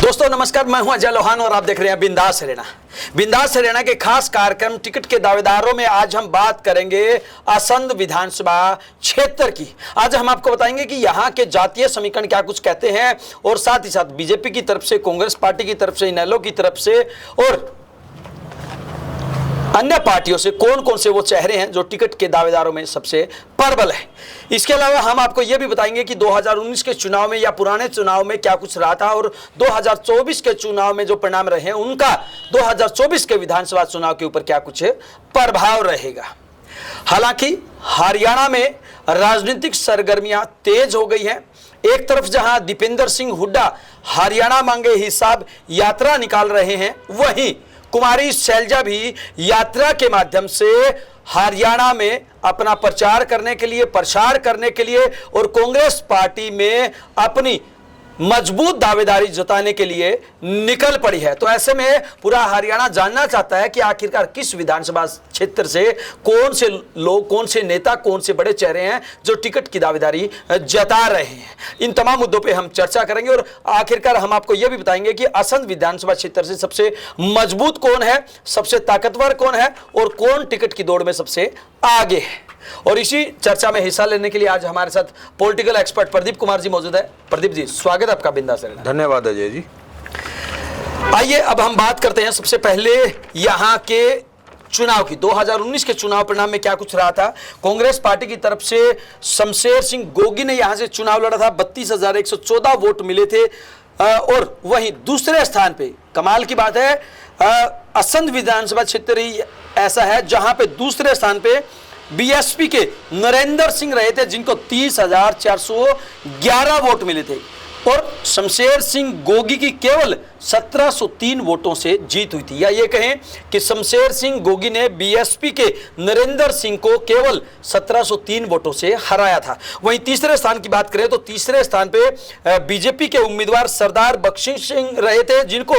दोस्तों नमस्कार, मैं हूं अजय लोहान और आप देख रहे हैं बिंदास हरियाणा। बिंदास हरियाणा के खास कार्यक्रम टिकट के दावेदारों में आज हम बात करेंगे असंध विधानसभा क्षेत्र की। आज हम आपको बताएंगे कि यहां के जातीय समीकरण क्या कुछ कहते हैं और साथ ही साथ बीजेपी की तरफ से, कांग्रेस पार्टी की तरफ से, इनेलो की तरफ से और अन्य पार्टियों से कौन कौन से वो चेहरे हैं जो टिकट के दावेदारों में सबसे प्रबल है। इसके अलावा हम आपको यह भी बताएंगे कि 2019 के चुनाव में या पुराने चुनाव में क्या कुछ रहा था और 2024 के चुनाव में जो परिणाम रहे हैं उनका 2024 के विधानसभा चुनाव के ऊपर क्या कुछ प्रभाव रहेगा। हालांकि हरियाणा में राजनीतिक सरगर्मियां तेज हो गई हैं। एक तरफ जहां दीपेंद्र सिंह हुड्डा हरियाणा मांगे हिसाब यात्रा निकाल रहे हैं, वहीं कुमारी शैलजा भी यात्रा के माध्यम से हरियाणा में अपना प्रचार करने के लिए, प्रसार करने के लिए और कांग्रेस पार्टी में अपनी मजबूत दावेदारी जताने के लिए निकल पड़ी है। तो ऐसे में पूरा हरियाणा जानना चाहता है कि आखिरकार किस विधानसभा क्षेत्र से कौन से लोग, कौन से नेता, कौन से बड़े चेहरे हैं जो टिकट की दावेदारी जता रहे हैं। इन तमाम मुद्दों पे हम चर्चा करेंगे और आखिरकार हम आपको यह भी बताएंगे कि असंध विधानसभा क्षेत्र से सबसे मजबूत कौन है, सबसे ताकतवर कौन है और कौन टिकट की दौड़ में सबसे आगे है। और इसी चर्चा में हिस्सा लेने के लिए आज हमारे साथ पॉलिटिकल एक्सपर्ट प्रदीप कुमार जी मौजूद है। प्रदीप जी, स्वागत है आपका बिंदास हरियाणा। धन्यवाद अजय जी। आइए अब हम बात करते हैं सबसे पहले यहाँ के चुनाव की। 2019 के चुनाव परिणाम में क्या कुछ रहा था। कांग्रेस पार्टी की तरफ से शमशेर सिंह गोगी ने यहां से चुनाव लड़ा था, 32,114 वोट मिले थे। और वहीं दूसरे स्थान पे कमाल की बात है, असंध विधानसभा क्षेत्र ही ऐसा है जहां पे दूसरे स्थान पे बीएसपी के नरेंद्र सिंह रहे थे, जिनको 30,411 वोट मिले थे और शमशेर सिंह गोगी की केवल 1703 वोटों से जीत हुई थी। या ये कहें कि शमशेर सिंह गोगी ने बीएसपी के नरेंद्र सिंह को केवल 1703 वोटों से हराया था। वहीं तीसरे स्थान की बात करें तो तीसरे स्थान पे बीजेपी के उम्मीदवार सरदार बख्शी सिंह रहे थे, जिनको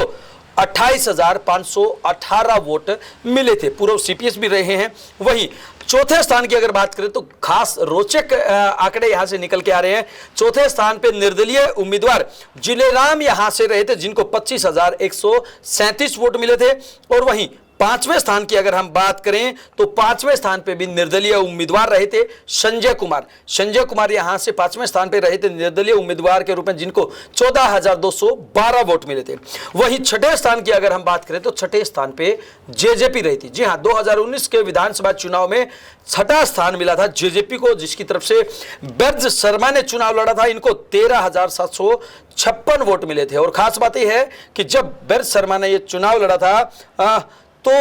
28,518 वोट मिले थे। पूर्व सीपीएस भी रहे हैं। वहीं चौथे स्थान की अगर बात करें तो खास रोचक आंकड़े यहां से निकल के आ रहे हैं। चौथे स्थान पे निर्दलीय उम्मीदवार जिलेराम यहां से रहे थे, जिनको 25,137 वोट मिले थे। और वहीं पांचवें स्थान की अगर हम बात करें तो पांचवें स्थान पे भी निर्दलीय उम्मीदवार रहे थे संजय कुमार। संजय कुमार यहां से पांचवें स्थान पे रहे थे निर्दलीय उम्मीदवार के रूप में, जिनको 14,212 वोट मिले थे। वहीं छठे स्थान की अगर हम बात करें तो छठे स्थान पे जेजेपी रही थी। जी हां, 2019 के विधानसभा चुनाव में छठा स्थान मिला था जेजेपी को, जिसकी तरफ से ब्रज शर्मा ने चुनाव लड़ा था। इनको 13,756 वोट मिले थे। और खास बात यह है कि जब ब्रज शर्मा ने यह चुनाव लड़ा था तो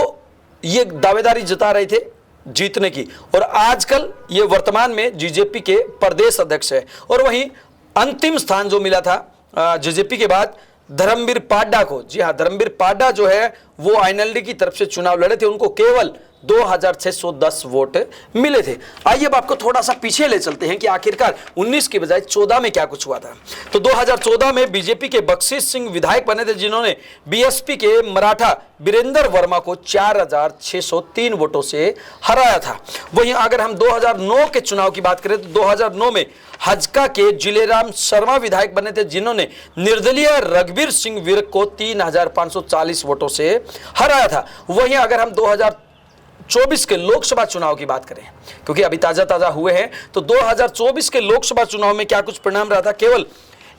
ये दावेदारी जता रहे थे जीतने की, और आजकल ये वर्तमान में जेजेपी के प्रदेश अध्यक्ष है। और वहीं अंतिम स्थान जो मिला था जेजेपी के बाद धर्मवीर पाड्डा को। जी हाँ, धर्मवीर पाड्डा जो है वो आईएनएलडी की तरफ से चुनाव लड़े थे, उनको केवल 2,610 वोट मिले थे। आइए अब आपको थोड़ा सा पीछे ले चलते हैं कि आखिरकार 19 की बजाय 14 में क्या कुछ हुआ था। तो 2014 में बीजेपी के बख्शी सिंह विधायक बने थे, जिन्होंने बीएसपी के मराठा वीरेंद्र वर्मा को 4,603 वोटों से हराया था। वहीं अगर हम 2009 के चुनाव की बात करें तो 2009 में हजका के जिलेराम शर्मा विधायक बने थे, जिन्होंने निर्दलीय रघुवीर सिंह विर्क को 3,540 वोटों से हराया था। वहीं अगर हम 2024 के लोकसभा चुनाव की बात करें, क्योंकि अभी ताजा हुए हैं, तो 2024 के लोकसभा चुनाव में क्या कुछ परिणाम रहा था। केवल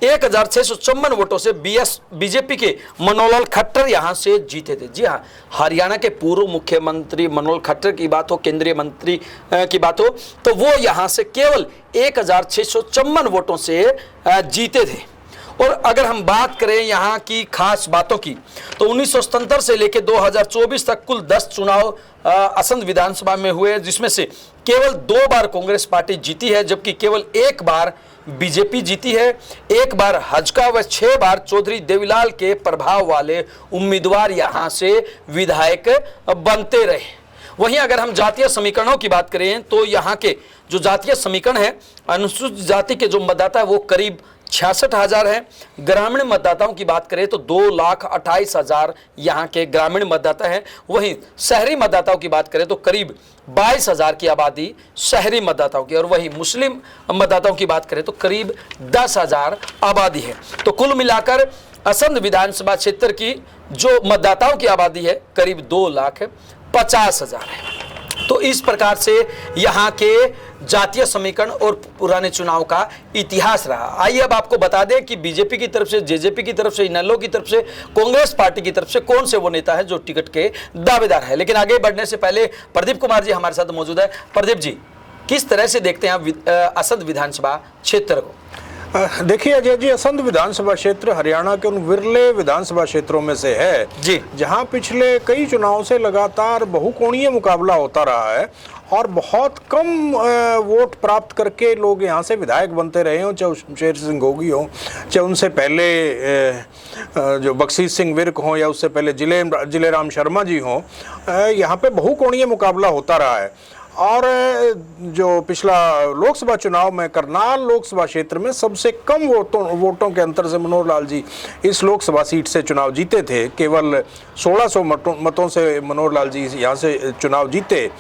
1,654 वोटों से बीजेपी के मनोहर खट्टर यहां से जीते थे। जी हां, हरियाणा के पूर्व मुख्यमंत्री मनोहर खट्टर की बात हो, केंद्रीय मंत्री की बात हो, तो वो यहां से केवल 1,654 वोटों से जीते थे। और अगर हम बात करें यहाँ की खास बातों की तो 1977 से लेकर 2024 तक कुल 10 चुनाव असंध विधानसभा में हुए, जिसमें से केवल 2 बार कांग्रेस पार्टी जीती है, जबकि केवल 1 बार बीजेपी जीती है। 1 बार हजका व 6 बार चौधरी देवीलाल के प्रभाव वाले उम्मीदवार यहाँ से विधायक बनते रहे। वहीं अगर हम जातीय समीकरणों की बात करें तो यहाँ के जो जातीय समीकरण है, अनुसूचित जाति के जो मतदाता है वो करीब 66,000 है। ग्रामीण मतदाताओं की बात करें तो 2,28,000 यहाँ के ग्रामीण मतदाता हैं। वहीं शहरी मतदाताओं की बात करें तो करीब 22,000 की आबादी शहरी मतदाताओं की, और वहीं मुस्लिम मतदाताओं की बात करें तो करीब 10,000 आबादी है। तो कुल मिलाकर असंध विधानसभा क्षेत्र की जो मतदाताओं की आबादी है करीब 2,50,000 है। तो इस प्रकार से यहाँ के जातीय समीकरण और पुराने चुनाव का इतिहास रहा। आइए अब आपको बता दें कि बीजेपी की तरफ से, जेजेपी की तरफ से, इनेलो की तरफ से, कांग्रेस पार्टी की तरफ से कौन से वो नेता है जो टिकट के दावेदार है। लेकिन आगे बढ़ने से पहले प्रदीप कुमार जी हमारे साथ मौजूद है। प्रदीप जी, किस तरह से देखते हैं असंध विधानसभा क्षेत्र को? देखिए अजय जी, असंध विधानसभा क्षेत्र हरियाणा के उन विरले विधानसभा क्षेत्रों में से है जी, जहां पिछले कई चुनाव से लगातार बहुकोणीय मुकाबला होता रहा है और बहुत कम वोट प्राप्त करके लोग यहां से विधायक बनते रहे हों, चाहे शमशेर सिंह गोगी हों, चाहे उनसे पहले जो बख्शीश सिंह विर्क हों, या उससे पहले जिलेराम शर्मा जी हों। यहाँ पे बहुकोणीय मुकाबला होता रहा है। और जो पिछला लोकसभा चुनाव में करनाल लोकसभा क्षेत्र में सबसे कम वोटों के अंतर से मनोहर लाल जी इस लोकसभा सीट से चुनाव जीते थे। केवल 1600 मतों से मनोहर लाल जी यहाँ से चुनाव जीते।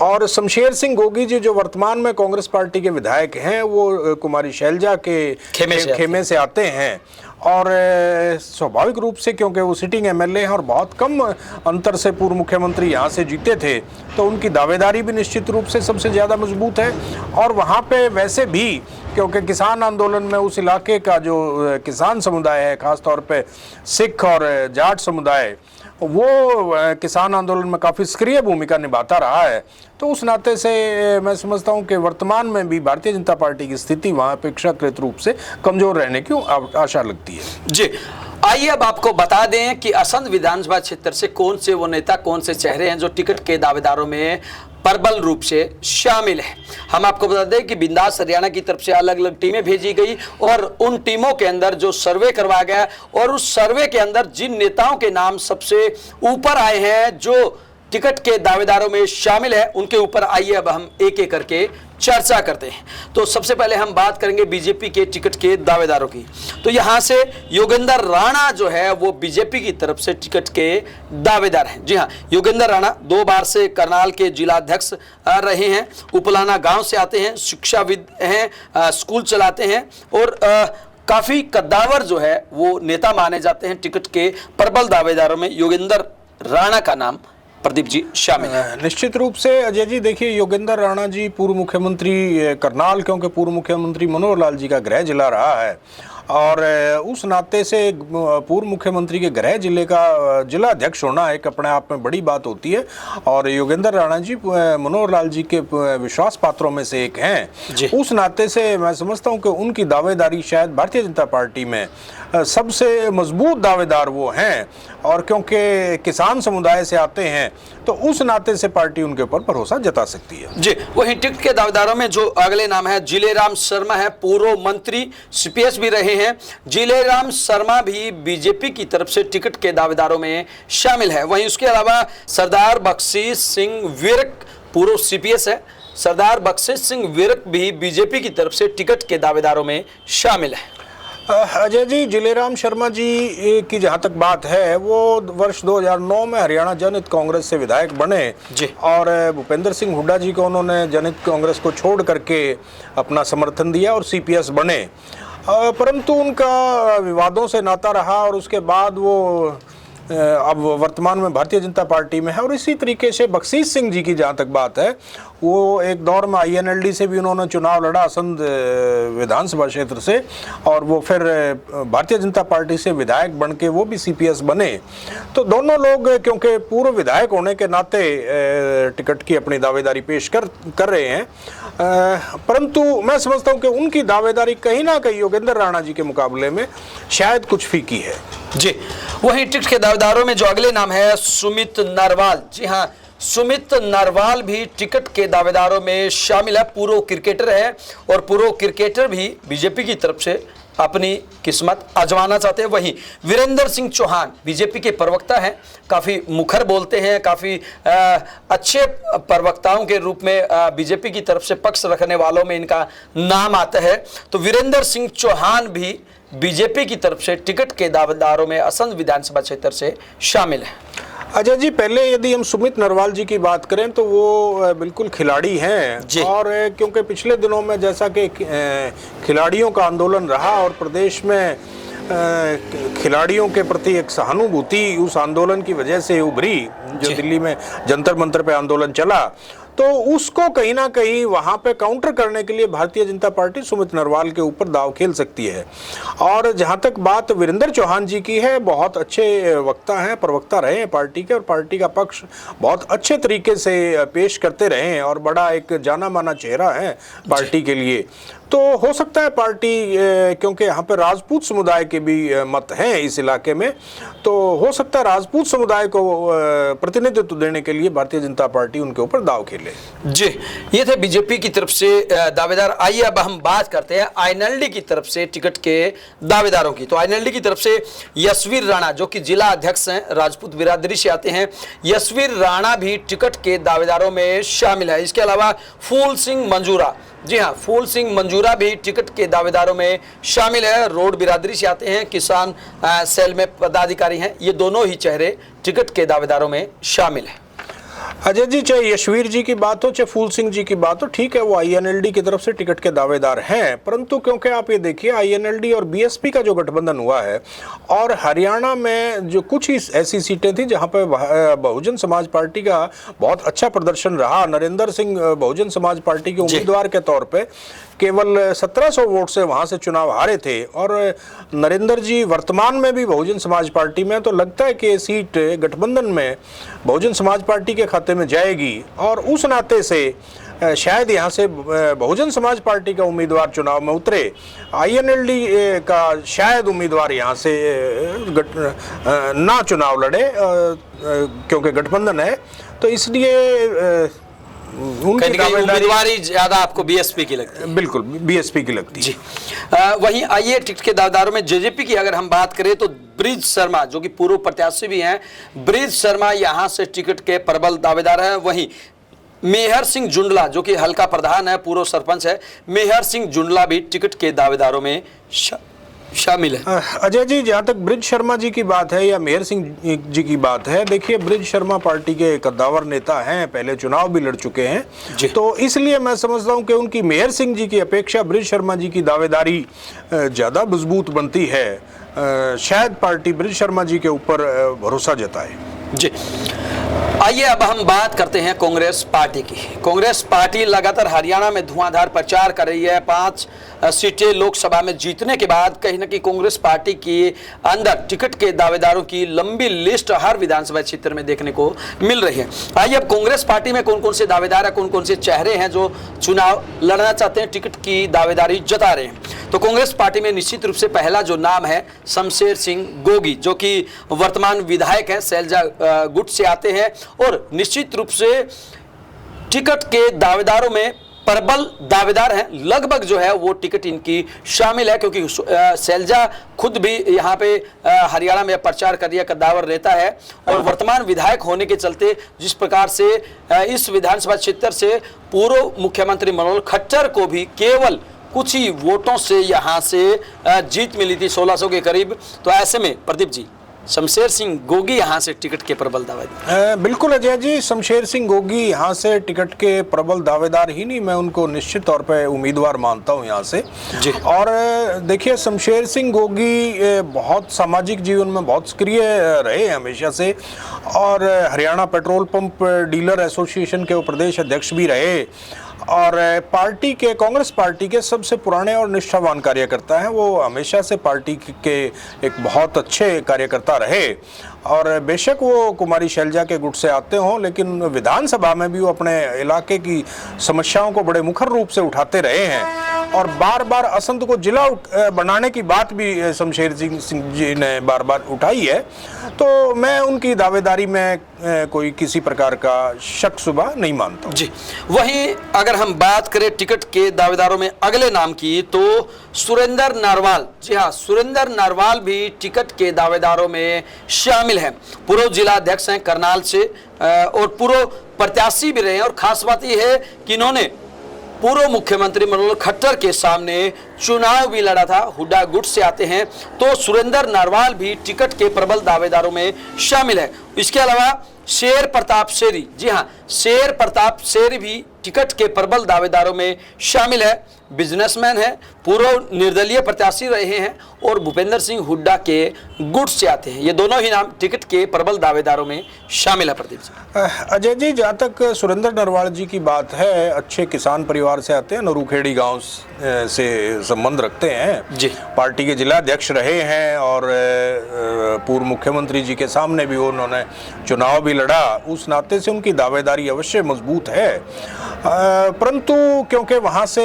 और शमशेर सिंह गोगी जी जो वर्तमान में कांग्रेस पार्टी के विधायक हैं, वो कुमारी शैलजा के खेमे से आते हैं। और स्वाभाविक रूप से क्योंकि वो सिटिंग एमएलए हैं और बहुत कम अंतर से पूर्व मुख्यमंत्री यहाँ से जीते थे, तो उनकी दावेदारी भी निश्चित रूप से सबसे ज़्यादा मजबूत है। और वहाँ पे वैसे भी क्योंकि किसान आंदोलन में उस इलाके का जो किसान समुदाय है, ख़ासतौर पे सिख और जाट समुदाय, वो किसान आंदोलन में काफ़ी सक्रिय भूमिका निभाता रहा है। तो उस नाते से मैं समझता हूं कि वर्तमान में भी भारतीय जनता पार्टी की स्थिति वहां अपेक्षाकृत रूप से कमजोर रहने की आशा लगती है। जी, आइए अब आपको बता दें कि असंध विधानसभा क्षेत्र से कौन से वो नेता, कौन से चेहरे हैं जो टिकट के दावेदारों में प्रबल रूप से शामिल है। हम आपको बता दें कि बिंदास हरियाणा की तरफ से अलग अलग टीमें भेजी गई और उन टीमों के अंदर जो सर्वे करवाया गया और उस सर्वे के अंदर जिन नेताओं के नाम सबसे ऊपर आए हैं जो टिकट के दावेदारों में शामिल है, उनके ऊपर आइए अब हम एक एक करके चर्चा करते हैं। तो सबसे पहले हम बात करेंगे बीजेपी के टिकट के दावेदारों की। तो यहां से योगेंद्र राणा जो है वो बीजेपी की तरफ से टिकट के दावेदार हैं। जी हां, योगेंद्र राणा 2 बार से करनाल के जिलाध्यक्ष रहे हैं, उपलाना गांव से आते हैं, शिक्षाविद हैं, स्कूल चलाते हैं और काफी कद्दावर जो है वो नेता माने जाते हैं। टिकट के प्रबल दावेदारों में योगेंद्र राणा का नाम प्रदीप जी शामिल है। निश्चित रूप से अजय जी, देखिए योगेंद्र राणा जी पूर्व मुख्यमंत्री करनाल, क्योंकि पूर्व मुख्यमंत्री मनोहर लाल जी का गृह जिला रहा है और उस नाते से पूर्व मुख्यमंत्री के गृह जिले का जिला अध्यक्ष होना एक अपने आप में बड़ी बात होती है। और योगेंद्र राणा जी मनोहर लाल जी के विश्वास पात्रों में से एक हैं। उस नाते से मैं समझता हूं कि उनकी दावेदारी शायद भारतीय जनता पार्टी में सबसे मजबूत दावेदार वो हैं। और क्योंकि किसान समुदाय से आते हैं तो उस नाते से पार्टी उनके ऊपर भरोसा जता सकती है। जी, वहीं टिकट के दावेदारों में जो अगले नाम है, जिलेराम शर्मा है, पूर्व मंत्री सीपीएस भी रहे हैं। जिलेराम शर्मा भी बीजेपी की तरफ से टिकट के दावेदारों में शामिल है। वहीं उसके अलावा सरदार बख्शीश सिंह विर्क पूर्व सीपीएस है। सरदार बख्शीश सिंह विर्क भी बीजेपी की तरफ से टिकट के दावेदारों में शामिल है। अजय जी, जिलेराम शर्मा जी की जहाँ तक बात है, वो वर्ष 2009 में हरियाणा जनहित कांग्रेस से विधायक बने जी। और भूपेंद्र सिंह हुड्डा जी को उन्होंने जनहित कांग्रेस को छोड़ करके अपना समर्थन दिया और सीपीएस बने। परंतु उनका विवादों से नाता रहा और उसके बाद वो अब वर्तमान में भारतीय जनता पार्टी में है। और इसी तरीके से बख्शीश सिंह जी की जहाँ तक बात है, वो एक दौर में आईएनएलडी से भी उन्होंने चुनाव लड़ा असंध विधानसभा क्षेत्र से, और वो फिर भारतीय जनता पार्टी से विधायक बन के वो भी सीपीएस बने। तो दोनों लोग क्योंकि पूर्व विधायक होने के नाते टिकट की अपनी दावेदारी पेश कर रहे हैं। परंतु मैं समझता हूँ कि उनकी दावेदारी कहीं ना कहीं योगेंद्र राणा जी के मुकाबले में शायद कुछ फीकी है। जी, वहीं टिकट के दावेदारों में जो अगले नाम है सुमित नरवाल। जी हाँ, सुमित नरवाल भी टिकट के दावेदारों में शामिल है। पूर्व क्रिकेटर है और पूर्व क्रिकेटर भी बीजेपी की तरफ से अपनी किस्मत आजमाना चाहते हैं। वहीं वीरेंद्र सिंह चौहान बीजेपी के प्रवक्ता हैं, काफ़ी मुखर बोलते हैं, काफ़ी अच्छे प्रवक्ताओं के रूप में बीजेपी की तरफ से पक्ष रखने वालों में इनका नाम आता है। तो वीरेंद्र सिंह चौहान भी बीजेपी की तरफ से टिकट के दावेदारों में असंध विधानसभा क्षेत्र से शामिल है। अजय जी, पहले यदि हम सुमित नरवाल जी की बात करें तो वो बिल्कुल खिलाड़ी हैं। और क्योंकि पिछले दिनों में जैसा कि खिलाड़ियों का आंदोलन रहा और प्रदेश में खिलाड़ियों के प्रति एक सहानुभूति उस आंदोलन की वजह से उभरी, जो दिल्ली में जंतर मंतर पे आंदोलन चला, तो उसको कहीं ना कहीं वहां पे काउंटर करने के लिए भारतीय जनता पार्टी सुमित नरवाल के ऊपर दाव खेल सकती है। और जहां तक बात वीरेंद्र चौहान जी की है, बहुत अच्छे वक्ता हैं, प्रवक्ता रहे हैं पार्टी के, और पार्टी का पक्ष बहुत अच्छे तरीके से पेश करते रहे हैं और बड़ा एक जाना माना चेहरा है पार्टी के लिए। तो हो सकता है पार्टी, क्योंकि यहाँ पे राजपूत समुदाय के भी मत हैं इस इलाके में, तो हो सकता है राजपूत समुदाय को प्रतिनिधित्व देने के लिए भारतीय जनता पार्टी उनके ऊपर दाव खेले। जी, ये थे बीजेपी की तरफ से दावेदार। आइए अब हम बात करते हैं आईएनएलडी की तरफ से टिकट के दावेदारों की। तो आईएनएलडी की तरफ से यशवीर राणा, जो कि जिला अध्यक्ष हैं, राजपूत बिरादरी से आते हैं, यशवीर राणा भी टिकट के दावेदारों में शामिल है। इसके अलावा फूल सिंह मंजूरा, जी हाँ, फूल सिंह मंजूरा भी टिकट के दावेदारों में शामिल है। रोड बिरादरी से आते हैं, किसान सेल में पदाधिकारी हैं। ये दोनों ही चेहरे टिकट के दावेदारों में शामिल हैं। अजय जी, चाहे यशवीर जी की बात हो चाहे फूल सिंह जी की बात हो, ठीक है, वो आईएनएलडी की तरफ से टिकट के दावेदार हैं, परंतु क्योंकि आप ये देखिए आईएनएलडी और बीएसपी का जो गठबंधन हुआ है, और हरियाणा में जो कुछ ही ऐसी सीटें थी जहां पे बहुजन समाज पार्टी का बहुत अच्छा प्रदर्शन रहा। नरेंद्र सिंह बहुजन समाज पार्टी के उम्मीदवार के तौर पर केवल 1700 वोट से वहां से चुनाव हारे थे, और नरेंद्र जी वर्तमान में भी बहुजन समाज पार्टी में, तो लगता है कि ये सीट गठबंधन में बहुजन समाज पार्टी के खाते में जाएगी, और उस नाते से शायद यहाँ से बहुजन समाज पार्टी का उम्मीदवार चुनाव में उतरे। आईएनएलडी का शायद उम्मीदवार यहाँ से ना चुनाव लड़े, क्योंकि गठबंधन है, तो इसलिए उनकी उम्मीदवारी ज्यादा आपको बीएसपी की लगती है? बिल्कुल बीएसपी की लगती है जी। वहीं आइए टिकट के दावेदारों में जेजेपी की अगर हम बात करें तो ब्रिज शर्मा, जो कि पूर्व प्रत्याशी भी हैं, ब्रिज शर्मा यहां से टिकट के प्रबल दावेदार हैं। वहीं मेहर सिंह जुंडला, जो कि हल्का प्रधान है, पूर्व सरपंच है, मेहर सिंह जुंडला भी टिकट के दावेदारों में शामिल है। अजय जी, जहाँ तक ब्रिज शर्मा जी की बात है या मेहर सिंह जी की बात है, देखिए ब्रिज शर्मा पार्टी के कद्दावर नेता हैं, पहले चुनाव भी लड़ चुके हैं, तो इसलिए मैं समझता हूँ कि उनकी मेहर सिंह जी की अपेक्षा ब्रिज शर्मा जी की दावेदारी ज़्यादा मजबूत बनती है। शायद पार्टी ब्रिज शर्मा जी के ऊपर भरोसा जताए। जी, आइए अब हम बात करते हैं कांग्रेस पार्टी की। कांग्रेस पार्टी लगातार हरियाणा में धुआंधार प्रचार कर रही है। 5 सीटें लोकसभा में जीतने के बाद कहीं ना कहीं कांग्रेस पार्टी के अंदर टिकट के दावेदारों की लंबी लिस्ट हर विधानसभा क्षेत्र में देखने को मिल रही है। आइए अब कांग्रेस पार्टी में कौन कौन से दावेदार है, कौन कौन से चेहरे हैं जो चुनाव लड़ना चाहते हैं, टिकट की दावेदारी जता रहे हैं। तो कांग्रेस पार्टी में निश्चित रूप से पहला जो नाम है शमशेर सिंह गोगी, जो कि वर्तमान विधायक हैं, सैलजा गुट से आते हैं, और निश्चित रूप से टिकट के दावेदारों में प्रबल दावेदार हैं। लगभग जो है वो टिकट इनकी शामिल है, क्योंकि सैलजा खुद भी यहाँ पे हरियाणा में प्रचार कर रही कद्दावर नेता है, और वर्तमान विधायक होने के चलते जिस प्रकार से इस विधानसभा क्षेत्र से पूर्व मुख्यमंत्री मनोहर खट्टर को भी केवल कुछ ही वोटों से यहाँ से जीत मिली थी, 1600 के करीब। तो ऐसे में प्रदीप जी, शमशेर सिंह गोगी यहाँ से टिकट के प्रबल दावेदार? बिल्कुल अजय जी, शमशेर सिंह गोगी यहाँ से टिकट के प्रबल दावेदार ही नहीं, मैं उनको निश्चित तौर पे उम्मीदवार मानता हूँ यहाँ से जी। और देखिए, शमशेर सिंह गोगी बहुत सामाजिक जीवन में बहुत सक्रिय रहे हमेशा से, और Haryana petrol pump dealer association के वो प्रदेश अध्यक्ष भी रहे, और पार्टी के, कांग्रेस पार्टी के सबसे पुराने और निष्ठावान कार्यकर्ता हैं। वो हमेशा से पार्टी के एक बहुत अच्छे कार्यकर्ता रहे, और बेशक वो कुमारी शैलजा के गुट से आते हों, लेकिन विधानसभा में भी वो अपने इलाके की समस्याओं को बड़े मुखर रूप से उठाते रहे हैं, और बार बार असंध को जिला बनाने की बात भी शमशेर सिंह जी ने बार बार उठाई है। तो मैं उनकी दावेदारी में कोई किसी प्रकार का शक शुबा नहीं मानता जी। वहीं अगर हम बात करें टिकट के दावेदारों में अगले नाम की, तो सुरेंद्र नारवाल, जी हाँ, सुरेंद्र नारवाल भी टिकट के दावेदारों में शामिल है। पूर्व जिला अध्यक्ष हैं करनाल से, और पूर्व प्रत्याशी भी रहे हैं, और खास बात यह है कि इन्होंने पूर्व मुख्यमंत्री मनोहर खट्टर के सामने चुनाव भी लड़ा था। हुड्डा गुट से आते हैं तो सुरेंद्र नारवाल भी टिकट के प्रबल दावेदारों में शामिल है। इसके अलावा शेर प्रताप शेरी, जी हाँ, शेर प्रताप शेरी भी टिकट के प्रबल दावेदारों में शामिल है। बिजनेसमैन है, पूर्व निर्दलीय प्रत्याशी रहे हैं और भूपेंद्र सिंह हुड्डा के गुट से आते हैं। ये दोनों ही नाम टिकट के प्रबल दावेदारों में शामिल है। प्रदीप जी, अजय जी, जहाँ तक सुरेंद्र नरवाल जी की बात है, अच्छे किसान परिवार से आते हैं, नरूखेड़ी गांव से संबंध रखते हैं जी। पार्टी के जिला अध्यक्ष रहे हैं और पूर्व मुख्यमंत्री जी के सामने भी उन्होंने चुनाव भी लड़ा। उस नाते से उनकी दावेदारी अवश्य मजबूत है, परंतु क्योंकि वहाँ से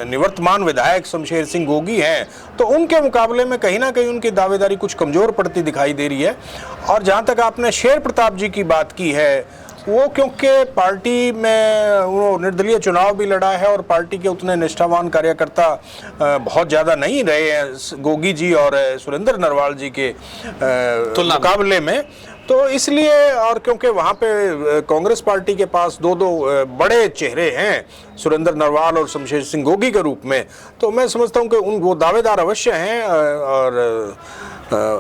निवर्तमान विधायक शमशेर सिंह गोगी हैं, तो उनके मुकाबले में कहीं ना कहीं उनकी दावेदारी कुछ कमजोर पड़ती दिखाई दे रही है। और जहाँ तक आपने शेर प्रताप जी की बात की है, वो क्योंकि पार्टी में वो निर्दलीय चुनाव भी लड़ा है और पार्टी के उतने निष्ठावान कार्यकर्ता बहुत ज़्यादा नहीं रहे हैं गोगी जी और सुरेंद्र नरवाल जी के मुकाबले में, तो इसलिए, और क्योंकि वहाँ पे कांग्रेस पार्टी के पास दो बड़े चेहरे हैं सुरेंद्र नरवाल और शमशेर सिंह गोगी के रूप में, तो मैं समझता हूँ कि वो दावेदार अवश्य हैं और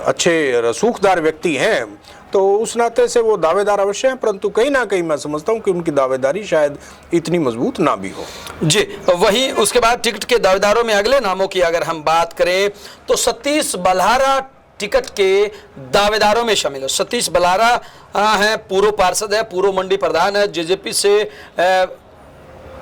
अच्छे रसूखदार व्यक्ति हैं, तो उस नाते से वो दावेदार अवश्य हैं, परंतु कहीं ना कहीं मैं समझता हूँ कि उनकी दावेदारी शायद इतनी मजबूत ना भी हो। जी, वहीं उसके बाद टिकट के दावेदारों में अगले नामों की अगर हम बात करें तो सतीश बल्हारा टिकट के दावेदारों में शामिल है। सतीश बल्हारा हैं, पूर्व पार्षद है, पूर्व मंडी प्रधान है, जेजेपी से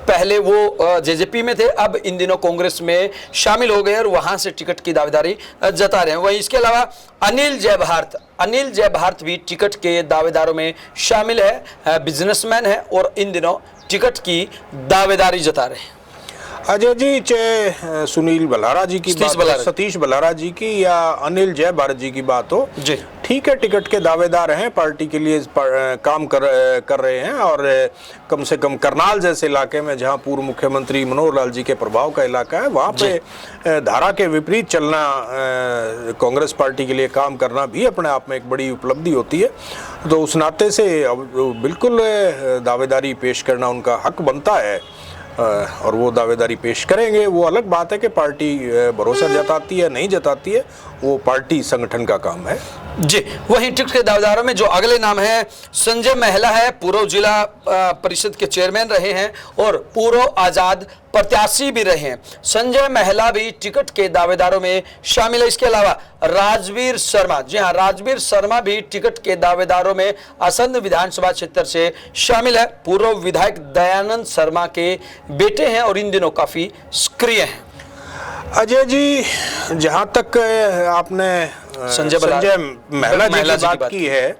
पहले वो जेजेपी में थे, अब इन दिनों कांग्रेस में शामिल हो गए और वहां से टिकट की दावेदारी जता रहे हैं। वहीं इसके अलावा अनिल जय भारत भी टिकट के दावेदारों में शामिल है, बिजनेसमैन है और इन दिनों टिकट की दावेदारी जता रहे हैं। अजय जी, चाहे सुनील बल्हारा जी की बात हो, सतीश बल्हारा जी की या अनिल जय भारत जी की बात हो, जी ठीक है, टिकट के दावेदार हैं, पार्टी के लिए काम कर रहे हैं और कम से कम करनाल जैसे इलाके में जहां पूर्व मुख्यमंत्री मनोहर लाल जी के प्रभाव का इलाका है, वहां पे धारा के विपरीत चलना, कांग्रेस पार्टी के लिए काम करना भी अपने आप में एक बड़ी उपलब्धि होती है। तो उस नाते से बिल्कुल दावेदारी पेश करना उनका हक बनता है और वो दावेदारी पेश करेंगे। वो अलग बात है कि पार्टी भरोसा जताती है नहीं जताती है, वो पार्टी संगठन का काम है। जी, वहीं टिकट के दावेदारों में जो अगले नाम है, संजय महिला है, पूर्व जिला परिषद के चेयरमैन रहे हैं और पूर्व आजाद प्रत्याशी भी रहे हैं। संजय महिला भी टिकट के दावेदारों में शामिल है। इसके अलावा राजवीर शर्मा, जी हाँ, राजवीर शर्मा भी टिकट के दावेदारों में असंध विधानसभा क्षेत्र से शामिल है। पूर्व विधायक दयानंद शर्मा के बेटे हैं और इन दिनों काफी सक्रिय हैं। अजय जी, जहां तक आपने संजय महिला जी की बात की है,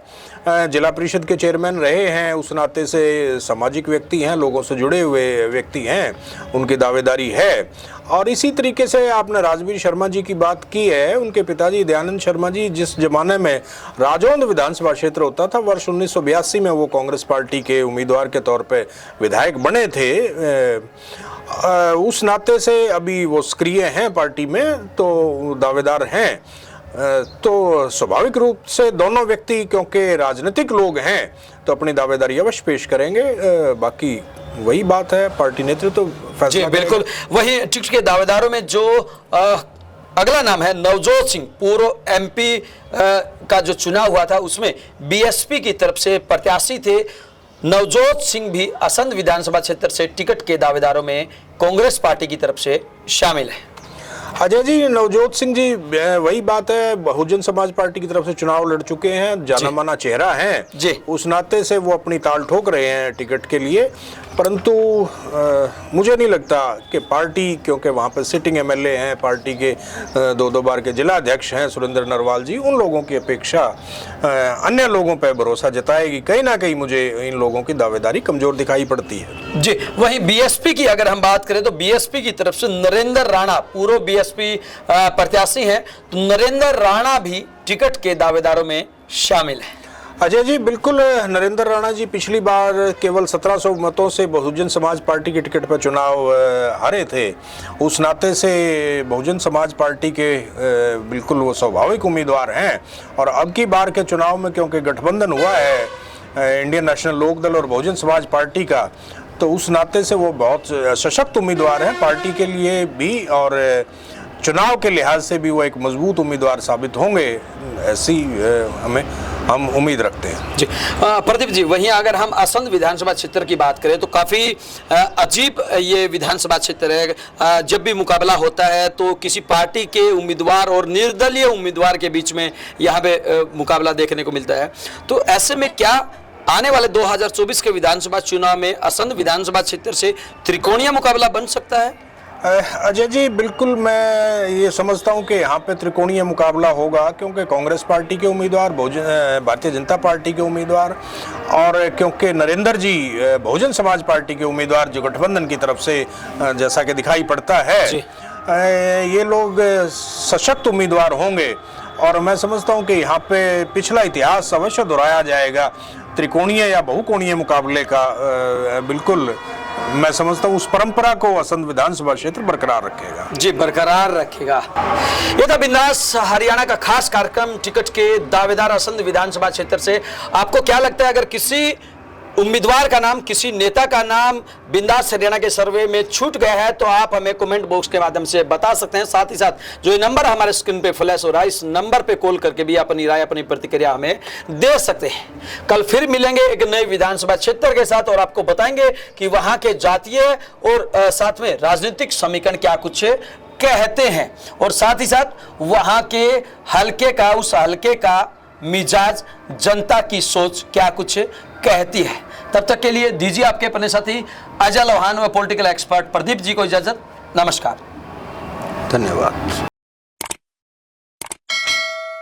जिला परिषद के चेयरमैन रहे हैं, उस नाते से सामाजिक व्यक्ति हैं, लोगों से जुड़े हुए व्यक्ति हैं, उनकी दावेदारी है। और इसी तरीके से आपने राजवीर शर्मा जी की बात की है, उनके पिताजी दयानंद शर्मा जी जिस जमाने में राजौंद विधानसभा क्षेत्र होता था, वर्ष 1982 में वो कांग्रेस पार्टी के उम्मीदवार के तौर पे विधायक बने थे, उस नाते से अभी वो सक्रिय हैं पार्टी में, तो दावेदार हैं। तो स्वाभाविक रूप से दोनों व्यक्ति क्योंकि राजनीतिक लोग हैं तो अपनी दावेदारी अवश्य पेश करेंगे। बाकी वही बात है, पार्टी नेतृत्व तो फैसला। बिल्कुल। वही टिकट के दावेदारों में जो अगला नाम है नवजोत सिंह, पूर्व एमपी का जो चुनाव हुआ था उसमें बीएसपी की तरफ से प्रत्याशी थे। नवजोत सिंह भी असंध विधानसभा क्षेत्र से टिकट के दावेदारों में कांग्रेस पार्टी की तरफ से शामिल है। अजय जी, नवजोत सिंह जी वही बात है, बहुजन समाज पार्टी की तरफ से चुनाव लड़ चुके हैं, जाना माना चेहरा है जी, उस नाते से वो अपनी ताल ठोक रहे हैं टिकट के लिए। परंतु मुझे नहीं लगता कि पार्टी, क्योंकि वहाँ पर सिटिंग एमएलए हैं, पार्टी के दो बार के जिला अध्यक्ष हैं सुरेंद्र नरवाल जी, उन लोगों की अपेक्षा अन्य लोगों पर भरोसा जताएगी। कहीं ना कहीं मुझे इन लोगों की दावेदारी कमजोर दिखाई पड़ती है। जी, वहीं बीएसपी की अगर हम बात करें तो बीएसपी की तरफ से नरेंद्र राणा, पूर्व बीएसपी प्रत्याशी हैं, तो नरेंद्र राणा भी टिकट के दावेदारों में शामिल है। अजय जी, बिल्कुल, नरेंद्र राणा जी पिछली बार केवल 1700 मतों से बहुजन समाज पार्टी के टिकट पर चुनाव हारे थे, उस नाते से बहुजन समाज पार्टी के बिल्कुल वो स्वाभाविक उम्मीदवार हैं। और अब की बार के चुनाव में क्योंकि गठबंधन हुआ है इंडियन नेशनल लोकदल और बहुजन समाज पार्टी का, तो उस नाते से वो बहुत सशक्त उम्मीदवार हैं पार्टी के लिए भी, और चुनाव के लिहाज से भी वो एक मजबूत उम्मीदवार साबित होंगे, ऐसी हम उम्मीद रखते हैं। जी प्रदीप जी, वहीं अगर हम असंध विधानसभा क्षेत्र की बात करें तो काफ़ी अजीब ये विधानसभा क्षेत्र है। जब भी मुकाबला होता है तो किसी पार्टी के उम्मीदवार और निर्दलीय उम्मीदवार के बीच में यहाँ पे मुकाबला देखने को मिलता है। तो ऐसे में क्या आने वाले 2024 के विधानसभा चुनाव में असंध विधानसभा क्षेत्र से त्रिकोणीय मुकाबला बन सकता है? अजय जी, बिल्कुल मैं ये समझता हूँ कि यहाँ पे त्रिकोणीय मुकाबला होगा, क्योंकि कांग्रेस पार्टी के उम्मीदवार, भारतीय जनता पार्टी के उम्मीदवार, और क्योंकि नरेंद्र जी बहुजन समाज पार्टी के उम्मीदवार जो गठबंधन की तरफ से जैसा कि दिखाई पड़ता है, ये लोग सशक्त उम्मीदवार होंगे। और मैं समझता हूँ कि यहाँ पे पिछला इतिहास अवश्य दोहराया जाएगा, त्रिकोणीय या बहुकोणीय मुकाबले का। बिल्कुल मैं समझता हूँ उस परंपरा को असंध विधानसभा क्षेत्र बरकरार रखेगा। जी, बरकरार रखेगा। ये था बिंदास हरियाणा का खास कार्यक्रम टिकट के दावेदार असंध विधानसभा क्षेत्र से। आपको क्या लगता है, अगर किसी उम्मीदवार का नाम, किसी नेता का नाम बिंदास हरियाणा के सर्वे में छूट गया है तो आप हमें कमेंट बॉक्स के माध्यम से बता सकते हैं। साथ ही साथ जो ये नंबर हमारे स्क्रीन पे फ्लैश हो रहा है, इस नंबर पे कॉल करके भी अपनी राय, अपनी प्रतिक्रिया हमें दे सकते हैं। कल फिर मिलेंगे एक नए विधानसभा क्षेत्र के साथ और आपको बताएंगे कि वहां के जातीय और साथ में राजनीतिक समीकरण क्या कुछ कहते हैं, और साथ ही साथ वहां के हल्के का, उस हल्के का मिजाज, जनता की सोच क्या कुछ कहती है। तब तक के लिए दीजिए आपके अपने साथी अजय लोहान व पॉलिटिकल एक्सपर्ट प्रदीप जी को इजाजत। नमस्कार, धन्यवाद।